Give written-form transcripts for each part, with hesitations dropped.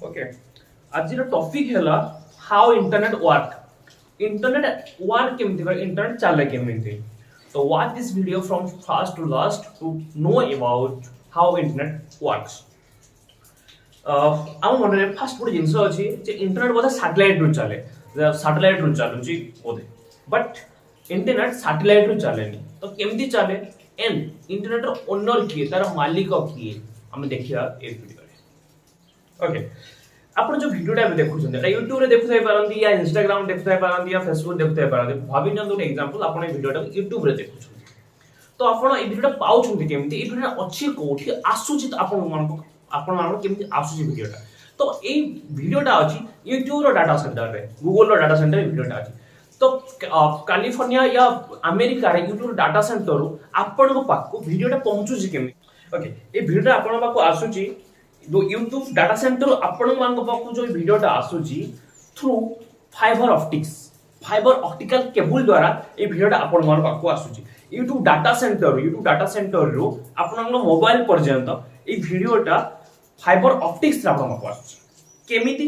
okay आज topic है how internet work केमती इंटरनेट चले केमती तो watch this video from first to last to know about how internet works आम मन फास्ट गोटे जिनस अच्छी इंटरनेट बोधे सैटेलाइट रु चले सैटेलाइट रु चलुची बोधे बट इंटरनेट सैटेलाइट रु चले तो केमती चले एंड इंटरनेट ओनर किए तार मालिक किए आम देखा ए वीडियो ओके आपण जो वीडियोटा देखुछन एटा YouTube रे देखुथाय पारंती या Instagram देखुथाय पारंती या Facebook देखुथाय पारंती भाबी न दोटे एग्जांपल आपण ए वीडियोटा YouTube रे देखुछन तो आपण ए वीडियोटा पाउछन केमती ए वीडियोटा अछि कोठी आसुचित आपण मान केमती आसुचि वीडियोटा तो ए वीडियोटा अछि YouTube रो डाटा सेंटर रे Google रो डाटा सेंटर वीडियोटा अछि तो कैलिफोर्निया या अमेरिका रे YouTube डाटा सेंटर रो आपण को पाको वीडियोटा पहुंचुची केमती ओके ए वीडियोटा आपण पाको आसुची जो YouTube डाटा सेंटर आपण मान पाखु जो वीडियोटा आसुची थ्रू फाइबर ऑप्टिकल केबल द्वारा ए वीडियोटा आपण मान पाखु आसुची YouTube डाटा सेंटर रो आपण मोबाइल पर्यंत ए वीडियोटा फाइबर ऑप्टिक्स रा आपण पाखु आसुची केमिति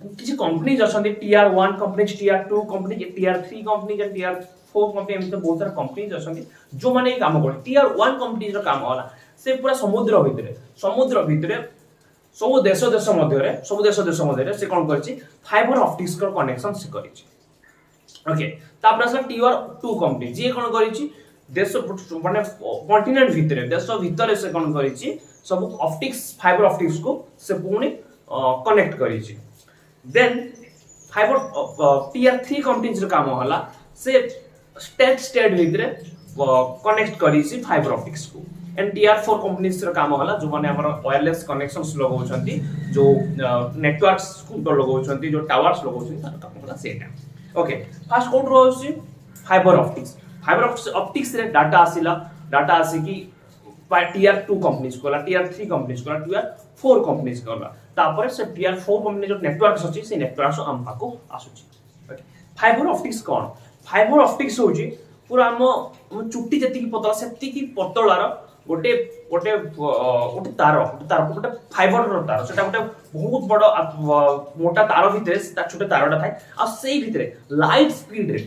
किछि कंपनीज अछंती tier 1 companies tier 2 companies tier 3 companies and tier 4 company एमते बहुत सारा कंपनीज अछंती जो माने काम करे टियर 1 कंपनीज रो काम होला से पूरा समुद्र भितरे सब देश मध्य से कौन करछि फाइबर ऑप्टिक्स का कनेक्शन से करछि ओके तापर असला टियर 2 कंपनी जे कौन करछि देश माने कॉन्टिनेंट भितरे से कौन करछि सब ऑप्टिक्स फाइबर ऑप्टिक्स को से पुणी कनेक्ट करछि देन फाइबर टियर 3 कंपनीज रो काम होला से स्टेट भितरे कनेक्ट करछि फाइबर ऑप्टिक्स को एंड टियर 4 कंपनीज रो काम होला जो माने हमर वायरलेस कनेक्शंस लगौछंती जो नेटवर्क्स को लगौछंती जो टावर्स लगौछंती तार काम होला सेटा ओके फर्स्ट कोड रोछि फाइबर ऑप्टिक्स रे डाटा आसी कि टियर 2 कंपनीज कोला टियर 3 कंपनीज कोला टियर 4 कंपनीज कोला तापर से टियर 4 कंपनी जो नेटवर्क्स अछि से नेटवर्क्स हम पाको आसुची ओके फाइबर ऑप्टिक्स कोन फाइबर ऑप्टिक्स होछि पूरा हम चुट्टी जति की पतला सेति की पतलार गोटे तार गोटे फाइबर रो तार सेटा गोटे बहुत बड़ मोटा तार भितरे छोटे तारटा थाए आ सेही भितरे लाइट स्पीड रे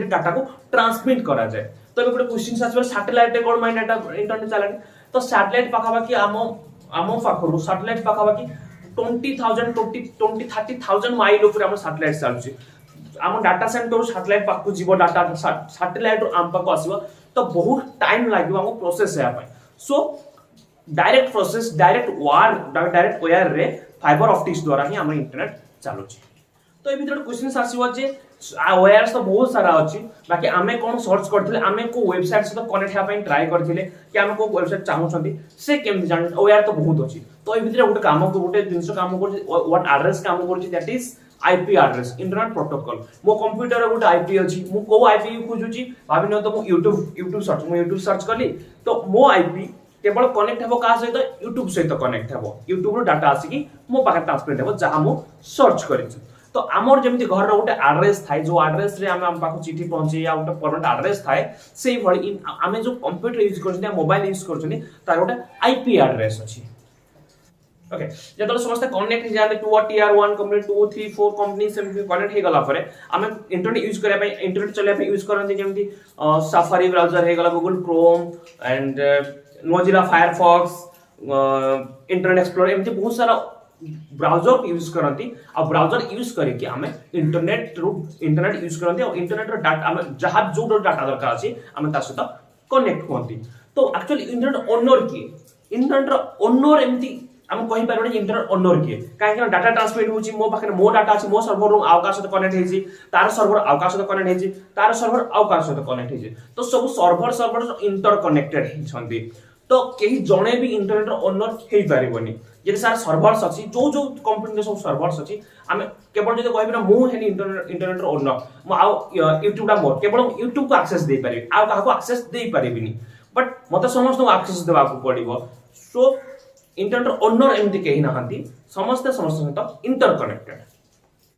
डाटा को ट्रांसमिट करा जाए तो गोटे क्वेश्चन आछबे सैटेलाइट रे कोन माइन डाटा इंटरनेट चलानी तो सैटेलाइट पाखा बाकी आम पाखरु सैटेलाइट पाखा बाकी 20,000 माइल ऊपर हम सैटेलाइट चलछि आम डाटा सेंटर सैटेलाइट पाखु जीव डाटा सैटेलाइट आम पाखु आसीबो तो बहुत टाइम लागिबो हम प्रोसेस हेया पय सो डायरेक्ट वायर रे फाइबर ऑप्टिक्स द्वारा ही हम इंटरनेट चलुछि तो ए भीतर क्वेश्चन आसीबो जे वायर्स तो बहुत सारा अछि बाकी आमे कोन सर्च करथिले आमे को वेबसाइट से तो कनेक्ट हेया पय ट्राई करथिले कि आमे को वेबसाइट चाहउछंती से केम जान वायर तो बहुत अछि तो ए भीतर गोटे काम को गोटे जिंस काम को व्हाट एड्रेस काम करछि that is IP address internet protocol मो कंप्यूटर रे गोटे आईपी अछि मो को आईपी खोजुची भाबी न तो मो यूट्यूब सर्च करली तो मो आईपी केवल कनेक्ट हेबो का सहित यूट्यूब सहित कनेक्ट हेबो यूट्यूब रो डाटा आसी कि मो पाखे ट्रांसमिट हेबो जहां मो सर्च करिछि तो आमर जेमति घर रो गोटे एड्रेस थाय जो एड्रेस रे हम पाखो चिठी पहुंचे या गोटे परमानेंट एड्रेस थाय सेही भली आमे जो कंप्यूटर यूज करछन या मोबाइल यूज करछन तार गोटे आईपी एड्रेस अछि ओके जतले समस्त कनेक्ट हो जाते टू टियर 1 कंपनी 2 3 4 कंपनी से कनेक्ट हे गला परे हम इंटरनेट यूज करे पे इंटरनेट चले पे यूज करन जेमति सफारी ब्राउजर हे गला Google Chrome and Mozilla Firefox Internet Explorer एमति बहुत सारा ब्राउजर यूज करंती आ ब्राउजर यूज करे कि हमें इंटरनेट यूज करंती और इंटरनेट रो डाटा हम जहां जो डाटा दरकार अछि हम ता सहित कनेक्ट होंती तो एक्चुअली इंटरनेट रो ओनर एमति हम कहि पारे इंटरनेट ओनर किए काहे डाटा ट्रांसमिट होची मो पाखे मो डाटा अछि मो सर्वर रो आकाश से कनेक्ट हेजी तार सर्वर आकाश से कनेक्ट हेजी तार सर्वर आकाश से कनेक्ट हेजी तो सब सर्वर इंटर कनेक्टेड हेछंती तो केही जणे भी इंटरनेट रो ओनर हेई पारिबोनी जे सार सर्वर्स अछि जो कंपनी के सब सर्वर्स अछि हम केवल जे कहबे ना मो हेनी इंटरनेट रो ओनर मो आ यूट्यूब डा मोर केवल यूट्यूब को एक्सेस दे पारि आ काहा को एक्सेस दे पारिबिनी बट मते समस्त को एक्सेस देबा को पड़िबो सो इंटरनेट ओनर एमति केही नाहंती समस्त सहित इंटर कनेक्टेड